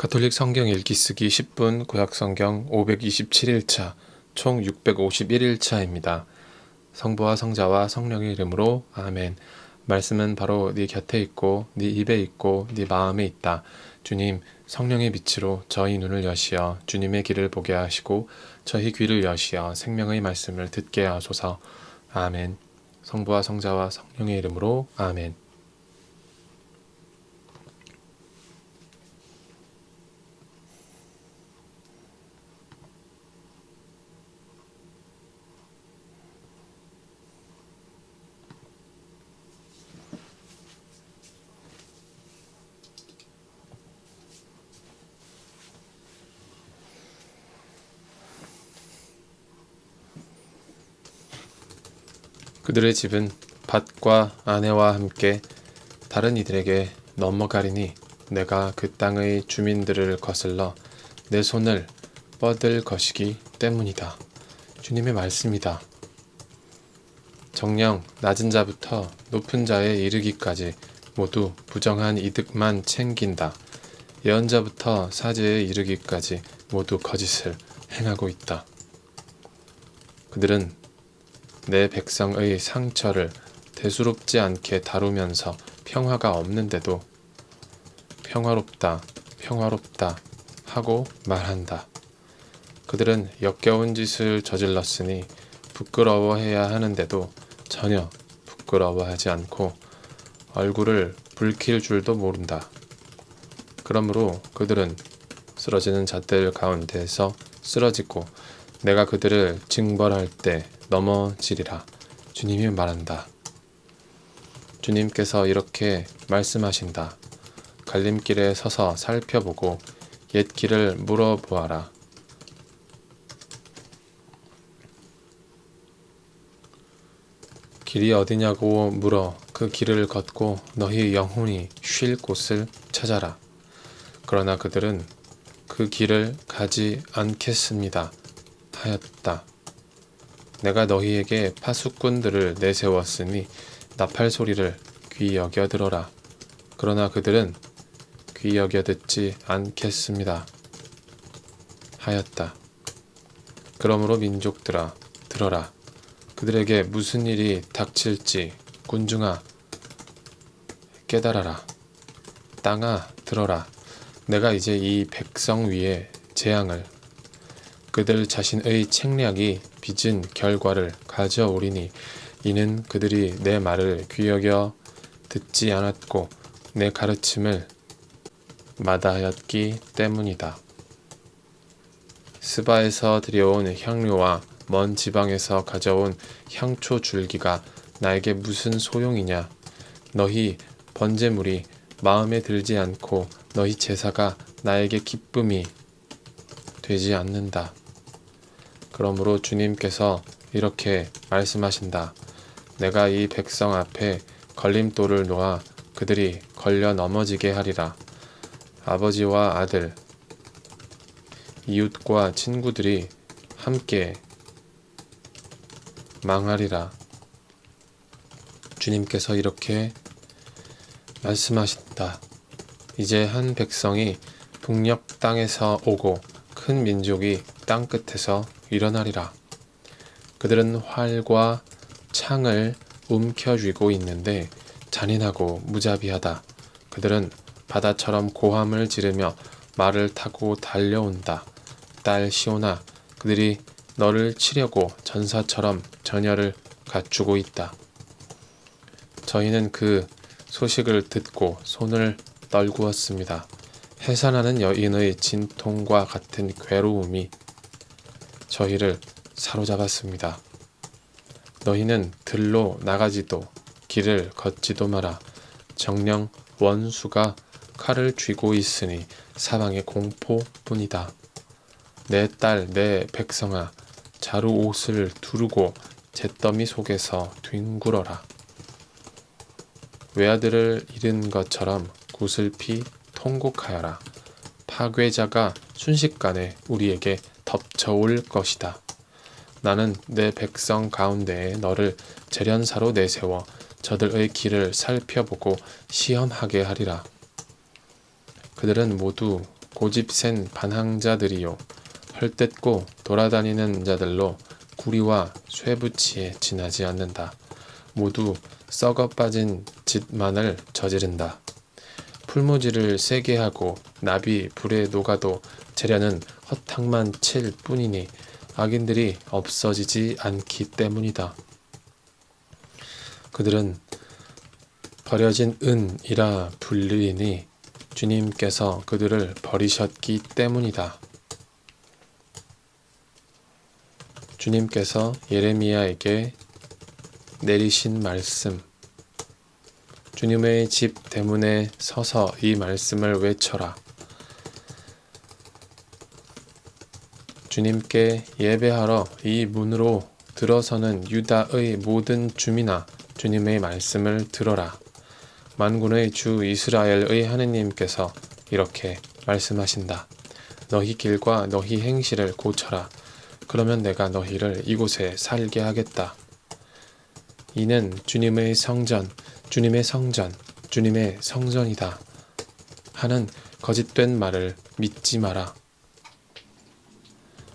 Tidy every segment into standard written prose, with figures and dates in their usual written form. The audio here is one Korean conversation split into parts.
가톨릭 성경 읽기 쓰기 10분 구약성경 527일차 총 651일차입니다. 성부와 성자와 성령의 이름으로 아멘. 말씀은 바로 네 곁에 있고 네 입에 있고 네 마음에 있다. 주님, 성령의 빛으로 저희 눈을 여시어 주님의 길을 보게 하시고 저희 귀를 여시어 생명의 말씀을 듣게 하소서. 아멘. 성부와 성자와 성령의 이름으로 아멘. 그들의 집은 밭과 아내와 함께 다른 이들에게 넘어가리니 내가 그 땅의 주민들을 거슬러 내 손을 뻗을 것이기 때문이다. 주님의 말씀이다. 정녕 낮은 자부터 높은 자에 이르기까지 모두 부정한 이득만 챙긴다. 예언자부터 사제에 이르기까지 모두 거짓을 행하고 있다. 그들은 내 백성의 상처를 대수롭지 않게 다루면서 평화가 없는데도 평화롭다, 평화롭다 하고 말한다. 그들은 역겨운 짓을 저질렀으니 부끄러워해야 하는데도 전혀 부끄러워하지 않고 얼굴을 붉힐 줄도 모른다. 그러므로 그들은 쓰러지는 자들 가운데서 쓰러지고 내가 그들을 징벌할 때 넘어지리라. 주님이 말한다. 주님께서 이렇게 말씀하신다. 갈림길에 서서 살펴보고 옛 길을 물어보아라. 길이 어디냐고 물어 그 길을 걷고 너희 영혼이 쉴 곳을 찾아라. 그러나 그들은 그 길을 가지 않겠습니다. 하였다. 내가 너희에게 파수꾼들을 내세웠으니 나팔 소리를 귀 여겨 들어라. 그러나 그들은 귀 여겨 듣지 않겠습니다. 하였다. 그러므로 민족들아 들어라. 그들에게 무슨 일이 닥칠지 군중아 깨달아라. 땅아 들어라. 내가 이제 이 백성 위에 재앙을 그들 자신의 책략이 빚은 결과를 가져오리니 이는 그들이 내 말을 귀여겨 듣지 않았고 내 가르침을 마다하였기 때문이다. 스바에서 들여온 향료와 먼 지방에서 가져온 향초 줄기가 나에게 무슨 소용이냐? 너희 번제물이 마음에 들지 않고 너희 제사가 나에게 기쁨이 되지 않는다. 그러므로 주님께서 이렇게 말씀하신다. 내가 이 백성 앞에 걸림돌을 놓아 그들이 걸려 넘어지게 하리라. 아버지와 아들, 이웃과 친구들이 함께 망하리라. 주님께서 이렇게 말씀하신다. 이제 한 백성이 북녘 땅에서 오고 큰 민족이 땅 끝에서 일어나리라. 그들은 활과 창을 움켜쥐고 있는데 잔인하고 무자비하다. 그들은 바다처럼 고함을 지르며 말을 타고 달려온다. 딸 시온아, 그들이 너를 치려고 전사처럼 전열을 갖추고 있다. 저희는 그 소식을 듣고 손을 떨구었습니다. 해산하는 여인의 진통과 같은 괴로움이 저희를 사로잡았습니다. 너희는 들로 나가지도 길을 걷지도 마라. 정녕 원수가 칼을 쥐고 있으니 사방의 공포뿐이다. 내 딸, 내 백성아, 자루 옷을 두르고 잿더미 속에서 뒹굴어라. 외아들을 잃은 것처럼 구슬피 통곡하여라. 파괴자가 순식간에 우리에게 덮쳐올 것이다. 나는 내 백성 가운데에 너를 재련사로 내세워 저들의 길을 살펴보고 시험하게 하리라. 그들은 모두 고집센 반항자들이요 헐뜯고 돌아다니는 자들로 구리와 쇠붙이에 지나지 않는다. 모두 썩어 빠진 짓만을 저지른다. 풀무지를 세게 하고 나비 불에 녹아도 재련은 허탕만 칠 뿐이니 악인들이 없어지지 않기 때문이다. 그들은 버려진 은이라 불리니 주님께서 그들을 버리셨기 때문이다. 주님께서 예레미야에게 내리신 말씀. 주님의 집 대문에 서서 이 말씀을 외쳐라. 주님께 예배하러 이 문으로 들어서는 유다의 모든 주민아, 주님의 말씀을 들어라. 만군의 주 이스라엘의 하느님께서 이렇게 말씀하신다. 너희 길과 너희 행실을 고쳐라. 그러면 내가 너희를 이곳에 살게 하겠다. 이는 주님의 성전, 주님의 성전, 주님의 성전이다 하는 거짓된 말을 믿지 마라.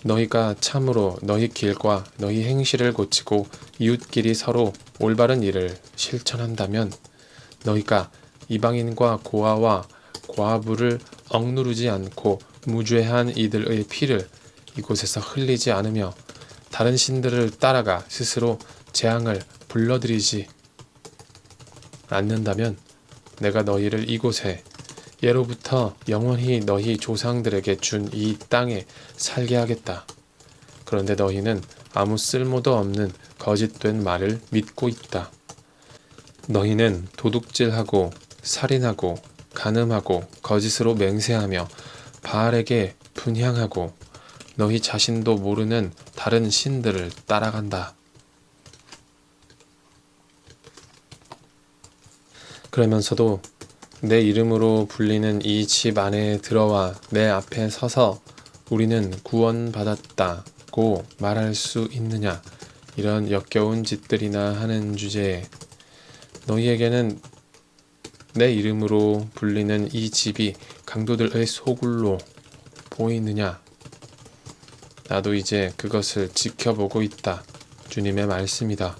너희가 참으로 너희 길과 너희 행실을 고치고 이웃끼리 서로 올바른 일을 실천한다면 너희가 이방인과 고아와 과부를 억누르지 않고 무죄한 이들의 피를 이곳에서 흘리지 않으며 다른 신들을 따라가 스스로 재앙을 불러들이지 않는다면 내가 너희를 이곳에 예로부터 영원히 너희 조상들에게 준 이 땅에 살게 하겠다. 그런데 너희는 아무 쓸모도 없는 거짓된 말을 믿고 있다. 너희는 도둑질하고 살인하고 간음하고 거짓으로 맹세하며 바알에게 분향하고 너희 자신도 모르는 다른 신들을 따라간다. 그러면서도 내 이름으로 불리는 이 집 안에 들어와 내 앞에 서서 우리는 구원받았다고 말할 수 있느냐? 이런 역겨운 짓들이나 하는 주제에 너희에게는 내 이름으로 불리는 이 집이 강도들의 소굴로 보이느냐? 나도 이제 그것을 지켜보고 있다. 주님의 말씀이다.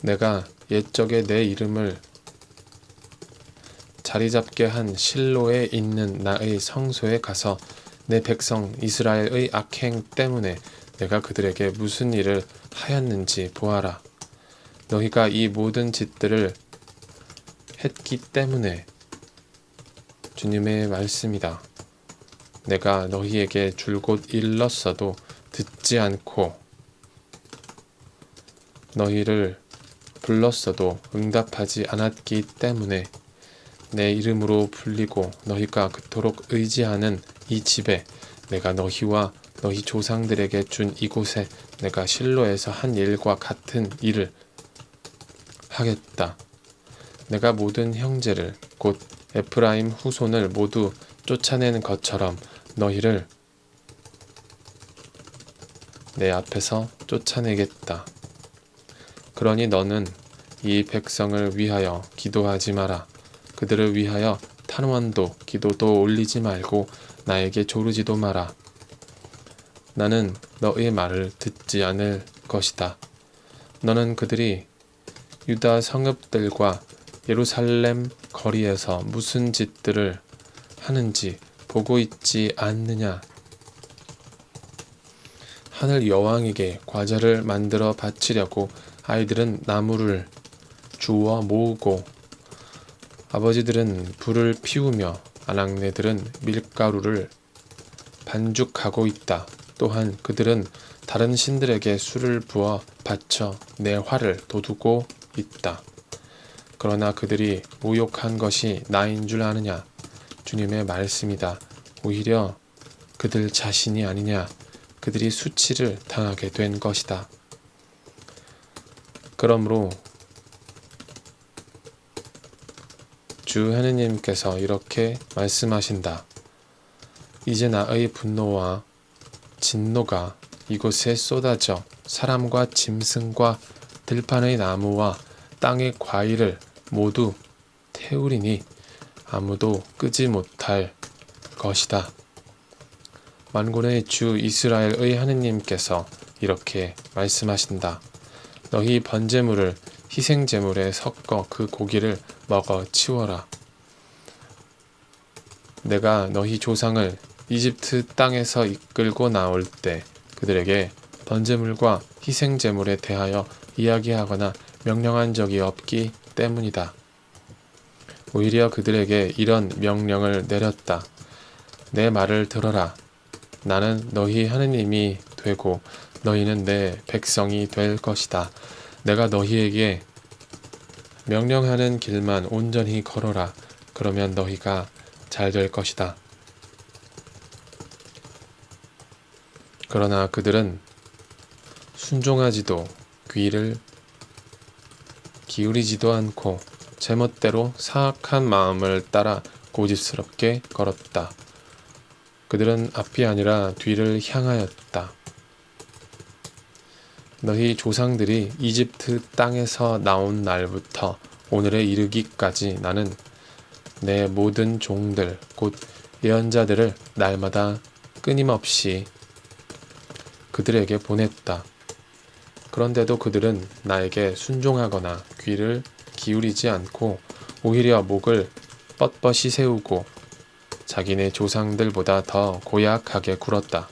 내가 옛적에 내 이름을 자리잡게 한 실로에 있는 나의 성소에 가서 내 백성 이스라엘의 악행 때문에 내가 그들에게 무슨 일을 하였는지 보아라. 너희가 이 모든 짓들을 했기 때문에 주님의 말씀이다. 내가 너희에게 줄곧 일렀어도 듣지 않고 너희를 불렀어도 응답하지 않았기 때문에 내 이름으로 불리고 너희가 그토록 의지하는 이 집에 내가 너희와 너희 조상들에게 준 이곳에 내가 실로에서 한 일과 같은 일을 하겠다. 내가 모든 형제를 곧 에프라임 후손을 모두 쫓아낸 것처럼 너희를 내 앞에서 쫓아내겠다. 그러니 너는 이 백성을 위하여 기도하지 마라. 그들을 위하여 탄원도 기도도 올리지 말고 나에게 조르지도 마라. 나는 너의 말을 듣지 않을 것이다. 너는 그들이 유다 성읍들과 예루살렘 거리에서 무슨 짓들을 하는지 보고 있지 않느냐? 하늘 여왕에게 과자를 만들어 바치려고 아이들은 나무를 주워 모으고 아버지들은 불을 피우며 아낙네들은 밀가루를 반죽하고 있다. 또한 그들은 다른 신들에게 술을 부어 바쳐 내 화를 돋우고 있다. 그러나 그들이 모욕한 것이 나인 줄 아느냐? 주님의 말씀이다. 오히려 그들 자신이 아니냐? 그들이 수치를 당하게 된 것이다. 그러므로 주 하느님께서 이렇게 말씀하신다. 이제 나의 분노와 진노가 이곳에 쏟아져 사람과 짐승과 들판의 나무와 땅의 과일을 모두 태우리니 아무도 끄지 못할 것이다. 만군의 주 이스라엘의 하느님께서 이렇게 말씀하신다. 너희 번제물을 희생제물에 섞어 그 고기를 먹어 치워라. 내가 너희 조상을 이집트 땅에서 이끌고 나올 때 그들에게 번제물과 희생제물에 대하여 이야기하거나 명령한 적이 없기 때문이다. 오히려 그들에게 이런 명령을 내렸다. 내 말을 들어라. 나는 너희 하느님이 되고 너희는 내 백성이 될 것이다. 내가 너희에게 명령하는 길만 온전히 걸어라. 그러면 너희가 잘 될 것이다. 그러나 그들은 순종하지도 귀를 기울이지도 않고 제멋대로 사악한 마음을 따라 고집스럽게 걸었다. 그들은 앞이 아니라 뒤를 향하였다. 너희 조상들이 이집트 땅에서 나온 날부터 오늘에 이르기까지 나는 내 모든 종들 곧 예언자들을 날마다 끊임없이 그들에게 보냈다. 그런데도 그들은 나에게 순종하거나 귀를 기울이지 않고 오히려 목을 뻣뻣이 세우고 자기네 조상들보다 더 고약하게 굴었다.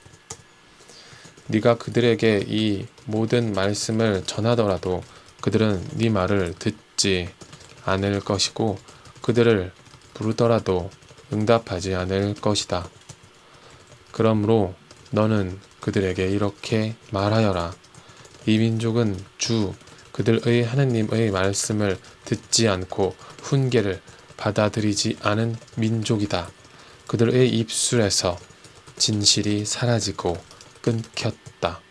네가 그들에게 이 모든 말씀을 전하더라도 그들은 네 말을 듣지 않을 것이고 그들을 부르더라도 응답하지 않을 것이다. 그러므로 너는 그들에게 이렇게 말하여라. 이 민족은 주 그들의 하느님의 말씀을 듣지 않고 훈계를 받아들이지 않은 민족이다. 그들의 입술에서 진실이 사라지고 끊겼다.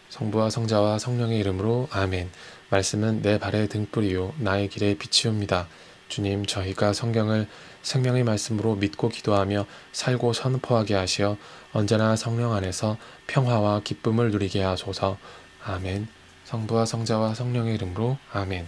성부와 성자와 성령의 이름으로 아멘. 말씀은 내 발의 등불이요 나의 길의 빛이옵니다. 주님, 저희가 성경을 생명의 말씀으로 믿고 기도하며 살고 선포하게 하시어 언제나 성령 안에서 평화와 기쁨을 누리게 하소서. 아멘. 성부와 성자와 성령의 이름으로 아멘.